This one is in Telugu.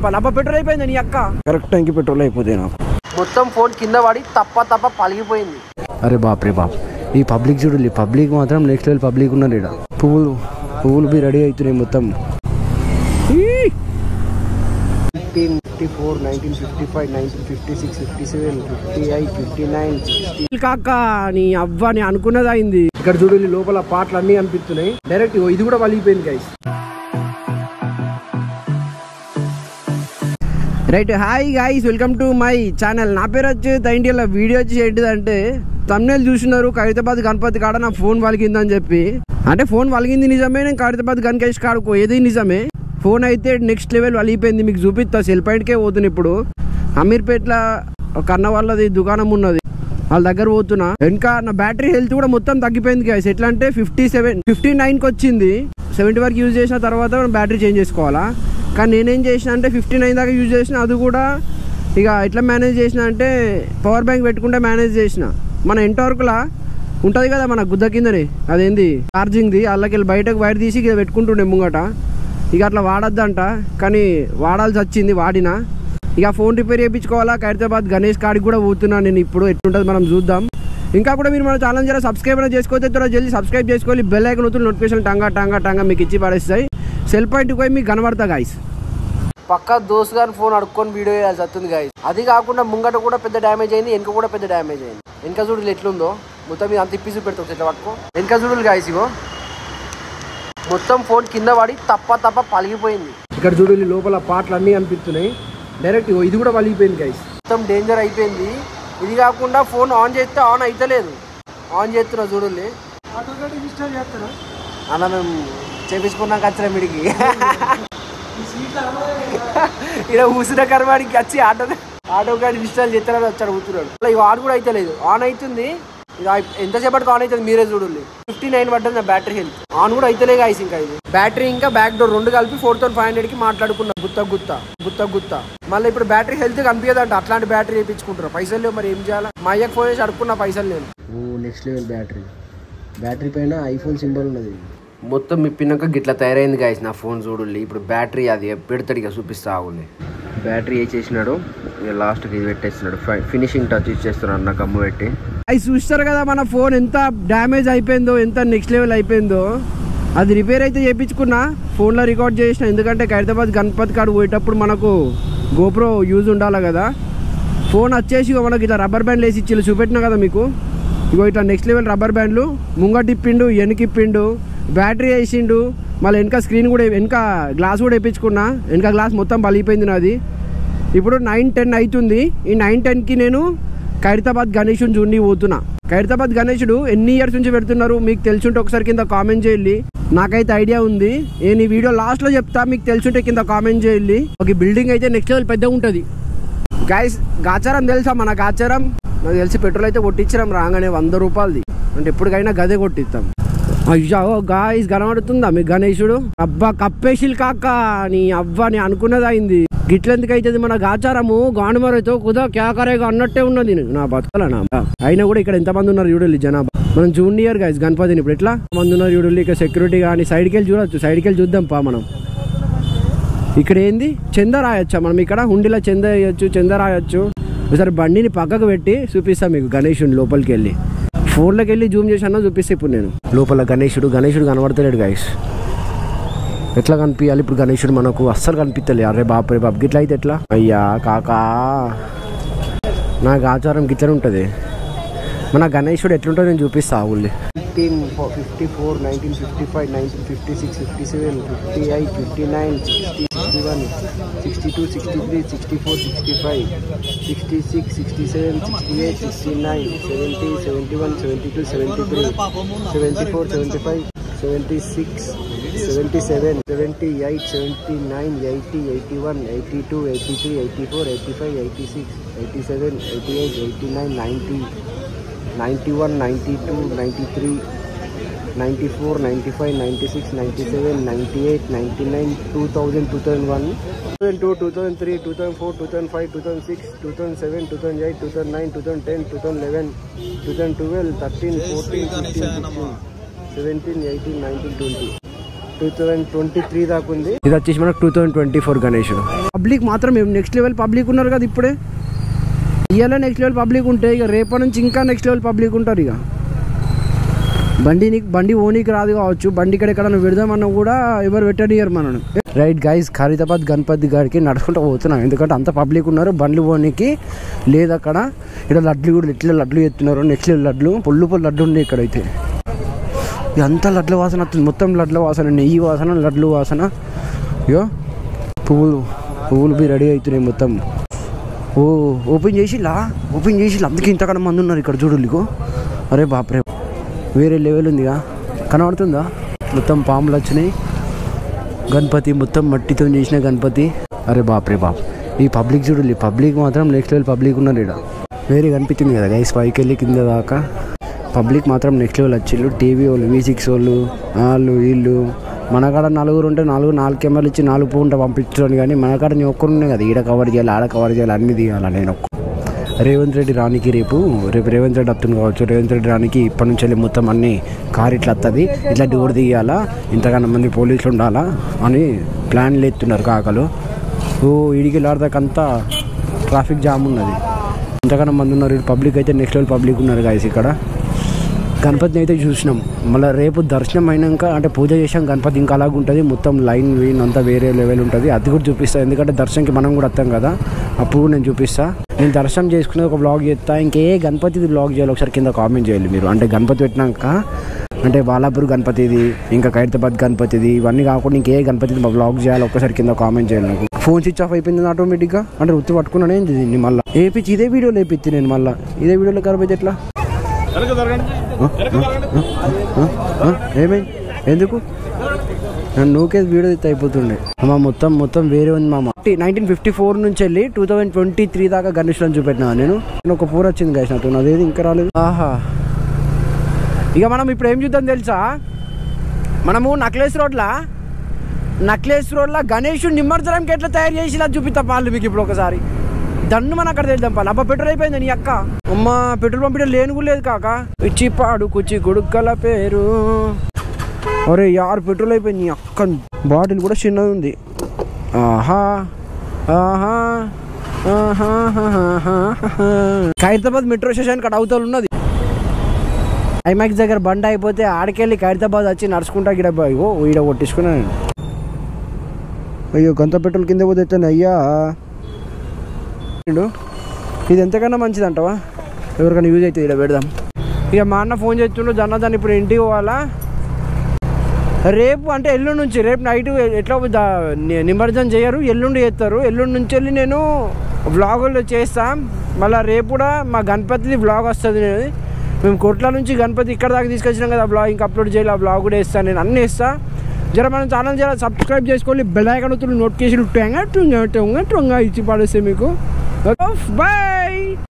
చెప్పాలి. అబ్బా పెట్రోల్ అయిపోయింది నీ అక్క. కరెక్ట్ టైంకి పెట్రోల్ అయిపోతుంది నాకు. మొత్తం ఫోన్ కింద పడి తప్ప పలిగిపోయింది. అరే బాప్ రే బాప్. ఈ పబ్లిక్ చూడాలి, పబ్లిక్ మాత్రం నెక్స్ట్ లెవెల్ పబ్లిక్ ఉన్నారు ఇక్కడ. పువ్వులు బి రెడీ అవుతున్నాయి మొత్తం. 1954, 1955, 1956, 57, 58, 59, 60. కాక నీ అవ్వని అనుకున్నది అయింది. ఇక్కడ చూడాలి లోపల పాటలు అన్ని అనిపిస్తున్నాయి. డైరెక్ట్ ఇది కూడా పలిగిపోయింది guys. Right, hi guys, welcome to my channel. నా పేరు వచ్చి ఇండియాలో వీడియో వచ్చి ఏంటిదంటే తమ్నేల్ చూసినారు, ఖైరతాబాద్ గణపతి కాడ నా ఫోన్ వలిగిందని చెప్పి. అంటే ఫోన్ వలిగింది నిజమే, నేను ఖైరతాబాద్ గణకేష్ కాడుకో ఏది నిజమే. ఫోన్ అయితే నెక్స్ట్ లెవెల్ వలిగిపోయింది. మీకు చూపిస్తా. సెల్ పాయింట్కే పోతున్నా ఇప్పుడు. అమీర్పేటలో కన్న వాళ్ళది దుకాణం ఉన్నది, వాళ్ళ దగ్గర పోతున్నా. ఇంకా నా బ్యాటరీ హెల్త్ కూడా మొత్తం తగ్గిపోయింది గైస్. ఎట్లా అంటే 59కి వచ్చింది. 70 వరకు యూజ్ చేసిన తర్వాత బ్యాటరీ చేంజ్ చేసుకోవాలా. కానీ నేనేం చేసిన అంటే 59 దాకా యూజ్ చేసిన. అది కూడా ఇక ఎట్లా మేనేజ్ చేసిన అంటే పవర్ బ్యాంక్ పెట్టుకుంటే మేనేజ్ చేసిన. మన ఎంటవర్క్లా ఉంటుంది కదా మన గుద్ద కిందనే, అదేంది ఛార్జింగ్ది, వాళ్ళకి బయటకు వైర్ తీసి ఇక పెట్టుకుంటుండే ముంగట. ఇక అట్లా వాడద్దంట, కానీ వాడాల్సి వచ్చింది, వాడినా. ఇక ఫోన్ రిపేర్ చేయించుకోవాలా. ఖైరతాబాద్ గణేష్ కాడికి కూడా పోతున్నాను నేను ఇప్పుడు. ఎట్లుంటుంది మనం చూద్దాం. ఇంకా కూడా మీరు మన ఛానల్ జర సబ్స్క్రైబ్ చేసుకోవచ్చు. జల్దీ సబ్స్క్రైబ్ చేసుకోవాలి. బెల్ ఐకాన్ నొత్తులు నోటిఫికేషన్ టంగా మీకు ఇచ్చి పడేస్తాయి. సెల్ పాయింట్కి పోయి మీకు కనబడతా గాయస్. పక్కా దోస్త్ గారి ఫోన్ అడుక్కొని వీడియో చేయాల్సి వస్తుంది గాయస్. అది కాకుండా ముంగట కూడా పెద్ద డ్యామేజ్ అయింది, వెనక కూడా పెద్ద డ్యామేజ్ అయింది. వెనక చూడలు ఎట్లుందో మొత్తం మీద అంత ఇప్పి చూపెడతాం ఎట్లా పట్టుకో. వెనక చూడలు గాయస్, ఇగో మొత్తం ఫోన్ కింద పడి తప్ప పలిగిపోయింది. ఇక్కడ చూడలు లోపల పాటలు అన్నీ అనిపిస్తున్నాయి. డైరెక్ట్ ఇది కూడా పలిగిపోయింది గైస్. మొత్తం డేంజర్ అయిపోయింది. ఇది కాకుండా ఫోన్ ఆన్ చేస్తే ఆన్ అవుతలేదు. ఆన్ చేస్తున్నా చూడలే అన్న, మేము చేపించుకున్నాక వచ్చిన మిడికి ఇక్కడ ఊసిన కర్మాడికి వచ్చి ఆటో గాడి ఇన్స్టాల్ చేస్తారని వచ్చాడు కూర్చున్నాడు. ఇక ఆన్ కూడా అయితే లేదు. ఆన్ అవుతుంది. ఇక ఎంతసేపటికి ఆన్ అవుతుంది మీరే చూడండి. 59 పడ్డది నా బ్యాటరీ హెల్త్. ఆన్ కూడా అయితే గైస్. ఇంకా ఇది బ్యాటరీ ఇంకా బ్యాక్ డోర్ రెండు కలిపి 4500కి మాట్లాడుకున్నా. గుత్త మళ్ళీ ఇప్పుడు బ్యాటరీ హెల్త్ కనిపించదంట. అట్లాంటి బ్యాటరీ వేయించుకుంటారు. పైసలు లేవు, మరి ఏం చేయాలి. మా అయ్యకు ఫోన్ చేసి అడుక్కున్నా, పైసలు లేవు. నెక్స్ట్ లెవెల్ బ్యాటరీ పైన ఐఫోన్ సింబల్ ఉన్నది. మొత్తం మిప్పినాక గిట్లా తయారైంది గాయస్ నా ఫోన్ చూడండి. ఇప్పుడు బ్యాటరీ అది పెడతాడు, ఇక చూపిస్తా ఆగుంది. బ్యాటరీ వేసేసినాడు, ఇక లాస్ట్కి ఇది పెట్టేస్తున్నాడు. ఫినిషింగ్ టచ్ ఇచ్చేస్తున్నాడు నాకు అమ్మ పెట్టి. అవి చూస్తారు కదా మన ఫోన్ ఎంత డ్యామేజ్ అయిపోయిందో, ఎంత నెక్స్ట్ లెవెల్ అయిపోయిందో. అది రిపేర్ అయితే చేయించుకున్నా, ఫోన్లో రికార్డ్ చేసిన. ఎందుకంటే ఖైరతాబాద్ గణపతి కాడ పోయేటప్పుడు మనకు గోప్రో యూజ్ ఉండాలి కదా. ఫోన్ వచ్చేసి మనకి ఇట్లా రబ్బర్ బ్యాండ్లు వేసి ఇచ్చి చూపెట్టినా కదా మీకు. ఇగో ఇట్లా నెక్స్ట్ లెవెల్ రబ్బర్ బ్యాండ్లు ముంగటిప్పిండు, వెనకిప్పిండు, బ్యాటరీ వేసిండు. మళ్ళీ వెనక స్క్రీన్ కూడా, వెనక గ్లాస్ కూడా వేయించుకున్నా. వెనక గ్లాస్ మొత్తం పలిగిపోయింది నాది. ఇప్పుడు 9:10 అవుతుంది. ఈ 9:10కి నేను ఖైరతాబాద్ గణేషుని చూడి పోతున్నా. ఖైరతాబాద్ గణేషుడు ఎన్ని ఇయర్స్ నుంచి పెడుతున్నారు మీకు తెలుసుంటే ఒకసారి కింద కామెంట్ చేయాలి. నాకైతే ఐడియా ఉంది, నేను ఈ వీడియో లాస్ట్లో చెప్తా. మీకు తెలుసుంటే కింద కామెంట్ చేయాలి. ఒక బిల్డింగ్ అయితే నెక్స్ట్ లెవెల్ పెద్దగా ఉంటుంది గైస్. గాచారం తెలుసా మన గాచారం? నాకు తెలిసి పెట్రోల్ అయితే కొట్టించడం రాగానే 100 రూపాయలది. అంటే ఎప్పటికైనా గదే కొట్టిస్తాం. అయ్యో గాయస్ కనబడుతుందా మీకు గణేశుడు? అబ్బా కప్పేసిల్ కాక నీ అవ్వని అనుకున్నది అయింది. గిట్లెందుకు అవుతుంది మన గాచారము? గానుమరతో కుదా క్యాకరేగా అన్నట్టే ఉన్నది నా బతకలనా. అయినా కూడా ఇక్కడ ఎంతమంది ఉన్నారు చూడాలి జనాభా. మనం జూనియర్ గైస్ గణపతిని ఇప్పుడు ఎట్లా మంది ఉన్నారు చూడాలి. ఇక సెక్యూరిటీ కానీ సైడ్కి వెళ్ళి చూడొచ్చు. సైడ్కి వెళ్ళి చూద్దాం పా మనం. ఇక్కడ ఏంది చంద రాయొచ్చా మనం? ఇక్కడ హుండీలో చంద వేయచ్చు, చంద రాయొచ్చు. ఒకసారి బండిని పక్కకు పెట్టి చూపిస్తాం మీకు గణేశుని లోపలికి వెళ్ళి. ఫోన్లోకి వెళ్ళి జూమ్ చేసాను చూపిస్తే ఇప్పుడు నేను. లోపల గణేశుడు కనబడతలేడు గైస్. ఎట్లా కనిపించాలి ఇప్పుడు గణేశుడు? మనకు అస్సలు కనిపించలే. అరే బాప్ రే బాప్, గిట్ల అయితే ఎట్లా? అయ్యా కాకా, నాకు ఆచారం గిట్లనే ఉంటుంది. మన గణేశుడు ఎట్లుంటుందో నేను చూపిస్తా ఊళ్ళో. 1954, 1955, 1956, 57, 58, 59, 60, 61, 62, 63, 64, 65, 66, 67, 68, 69, 70, 71, 72, 73, 74, 75, 76, 77, 78, 79, 80, 81, 82, 83, 84, 85, 86, 87, 88, 89, 90, 91, 92, 93, 94, 95, 96, 97, 98, 99, 2000, 2001, 2002, 2003, 2004, 2005, 2006, 2007, 2008, 2009, 2010, 2011, 2012, 13, 14, 15, 16, 17, 18, 19, 20. 2023 దాకా ఉంది. ఇది వచ్చేసి మనకు 2024 గణేష్. పబ్లిక్ మాత్రం నెక్స్ట్ లెవెల్ పబ్లిక్ ఉన్నారు కదా ఇప్పుడే. ఇవాళ నెక్స్ట్ లెవెల్ పబ్లిక్ ఉంటే ఇక రేపటి నుంచి ఇంకా నెక్స్ట్ లెవెల్ పబ్లిక్ ఉంటారు. ఇక బండి ఓనీకి రాదు కావచ్చు, బండి ఇక్కడ ఎక్కడ పెడదామన్నా కూడా ఎవరు పెట్టనియరు మనను. రైట్ గైస్, ఖరీదాబాద్ గణపతి గారికి నడుచుకుంటూ పోతున్నాం, ఎందుకంటే అంత పబ్లిక్ ఉన్నారు. బండ్లు ఓనీకి లేదు అక్కడ. ఇక్కడ లడ్లు కూడా ఎట్లా లడ్లు ఎత్తున్నారు, నెక్స్ట్ లడ్లు పొల్లు లడ్లు ఉన్నాయి ఇక్కడైతే. అంతా లడ్ల వాసన వస్తుంది, మొత్తం లడ్ల వాసన, నెయ్యి వాసన, లడ్లు వాసన. అయ్యో పువ్వులు బి రెడీ అవుతున్నాయి మొత్తం. ఓపెన్ చేసిలా అందుకే ఇంతకన్నా మంది ఉన్నారు ఇక్కడ చూడు. అరే బాప్రే, వేరే లెవెల్ ఉందిగా, కనబడుతుందా? మొత్తం పాములు వచ్చినాయి. గణపతి మొత్తం మట్టితో చేసిన గణపతి. అరే బాప్రే బాప్, ఈ పబ్లిక్ చూడు, పబ్లిక్ మాత్రం నెక్స్ట్ లెవెల్ పబ్లిక్ ఉన్నారు ఇక్కడ. వేరే కనిపించింది కదా గైస్, పైకి వెళ్ళి కింద దాకా పబ్లిక్ మాత్రం నెక్స్ట్ లెవెల్ వచ్చిళ్ళు. టీవీ వాళ్ళు, V6 వాళ్ళు, వాళ్ళు వీళ్ళు. మనకాడ నలుగురు ఉంటే నాలుగు కెమెరాలు ఇచ్చి 4 పూంట పంపించడం, కానీ మనకాడ నేను ఒక్కరున్నాయి కదా, ఈడ కవర్ చేయాలి, ఆడ కవర్ చేయాలి, అన్ని తీయాలి. నేను రేవంత్ రెడ్డి రానికి రేపు రేవంత్ రెడ్డి వస్తుంది కావచ్చు. రేవంత్ రెడ్డి రానికి ఇప్పటి నుంచి వెళ్ళి మొత్తం అన్ని కార్ ఇట్లా వస్తుంది, ఇట్లా డోర్ తీయాలా, ఇంతకన్నా మంది పోలీసులు ఉండాలా అని ప్లాన్లు ఎత్తున్నారు కాకలు. ఇడికి లాడదాకంతా ట్రాఫిక్ జామ్ ఉన్నది, ఇంతకన్నా మంది ఉన్నారు. పబ్లిక్ అయితే నెక్స్ట్ లెవెల్ పబ్లిక్ ఉన్నారు గాయస్. ఇక్కడ గణపతిని అయితే చూసినాం. మళ్ళీ రేపు దర్శనం అయినాక అంటే పూజ చేసాం, గణపతి ఇంకా అలాగ ఉంటుంది, మొత్తం లైన్ అంతా వేరే లెవెల్ ఉంటుంది. అది కూడా చూపిస్తాను, ఎందుకంటే దర్శనంకి మనం కూడా వస్తాం కదా, అప్పుడు నేను చూపిస్తాను. నేను దర్శనం చేసుకునే ఒక బ్లాగ్ చేస్తా. ఇంకే గణపతిది బ్లాగ్ చేయాలి ఒకసారి కింద కామెంట్ చేయాలి మీరు. అంటే గణపతి పెట్టినాక అంటే బాలాపూర్ గణపతిది, ఇంకా ఖైరతాబాద్ గణపతిది, ఇవన్నీ కాకుండా ఇంకే గణపతిది మా బ్లాగ్ చేయాలి ఒక్కసారి కింద కామెంట్ చేయాలి. నాకు ఫోన్ స్విచ్ ఆఫ్ అయిపోయింది ఆటోమేటిక్గా, అంటే వృత్తి పట్టుకున్నాను ఏంటి దీన్ని మళ్ళీ ఏపించి ఇదే వీడియోలో వేపిచ్చి నేను మళ్ళీ ఇదే వీడియోలో ఖరాబ్ అయితే ఎట్లా? ఏమైంది? ఎందుకు నన్ను నూకేది వీడియో అయితే అయిపోతుండే. మొత్తం వేరే ఉంది మామ. 1954 నుంచి వెళ్ళి 2023 దాకా గణేష్లను చూపెట్టినా నేను. ఒక పూర వచ్చింది గైస్ నాతో, అదేది ఇంకా రాలేదు. ఆహా, ఇక మనం ఇప్పుడు ఏం చూద్దాం తెలుసా? మనము నక్లెస్ రోడ్లా గణేషుడు నిమజ్జనంకి ఎట్లా తయారు చేసి ఇలా చూపిస్తాం వాళ్ళు మీకు ఇప్పుడు ఒకసారి. దన్ను మనం అక్కడ తెలుద్దాం పాలు. అబ్బా పెట్రోల్ అయిపోయింది నీ అక్క. అమ్మ పెట్రోల్ పంపించడం లేను కూడా లేదు కాక. ఇచ్చి పాడు కుచ్చి కొడుక్కల పేరు. అరే యారు పెట్రోల్ అయిపోయింది నీ అక్క. బాటిల్ కూడా చిన్నది ఉంది. ఆహా ఆహా ఖైరతాబాద్ మెట్రో స్టేషన్ కట్ అవతల ఉన్నది. ఐమాక్స్ దగ్గర బండి అయిపోతే ఆడికెళ్ళి ఖైరతాబాద్ వచ్చి నడుచుకుంటా గిడ ఈడ కొట్టించుకున్నాను. అయ్యో గంత పెట్రోల్ కింద పోతే అయ్యా. ఇది ఎంతకన్నా మంచిది అంటావా? ఎవరికైనా యూజ్ అవుతుంది, ఇక్కడ పెడదాం. ఇక మా అన్న ఫోన్ చేస్తుండో జన్నదాన్ని ఇప్పుడు ఇంటికి పోవాలా. రేపు అంటే ఎల్లుండి నుంచి, రేపు నైట్ ఎట్లా నిమజ్జనం చేయరు, ఎల్లుండి చేస్తారు. ఎల్లుండి నుంచి వెళ్ళి నేను వ్లాగులు చేస్తాం. మళ్ళీ రేపు కూడా మా గణపతిది వ్లాగ్ వస్తుంది. మేము కొట్ల నుంచి గణపతి ఇక్కడ దాకా తీసుకొచ్చినాం కదా, బ్లాగ్ ఇంకా అప్లోడ్ చేయాలి. ఆ బ్లాగ్ కూడా వేస్తాను, నేను అన్నీ వేస్తాను. జర మన ఛానల్ జర సబ్స్క్రైబ్ చేసుకోవాలి, బెల్ ఐకాన్ నొత్తులు, నోటిఫికేషన్ టొంగా ఇచ్చి పడేస్తే మీకు. Bye.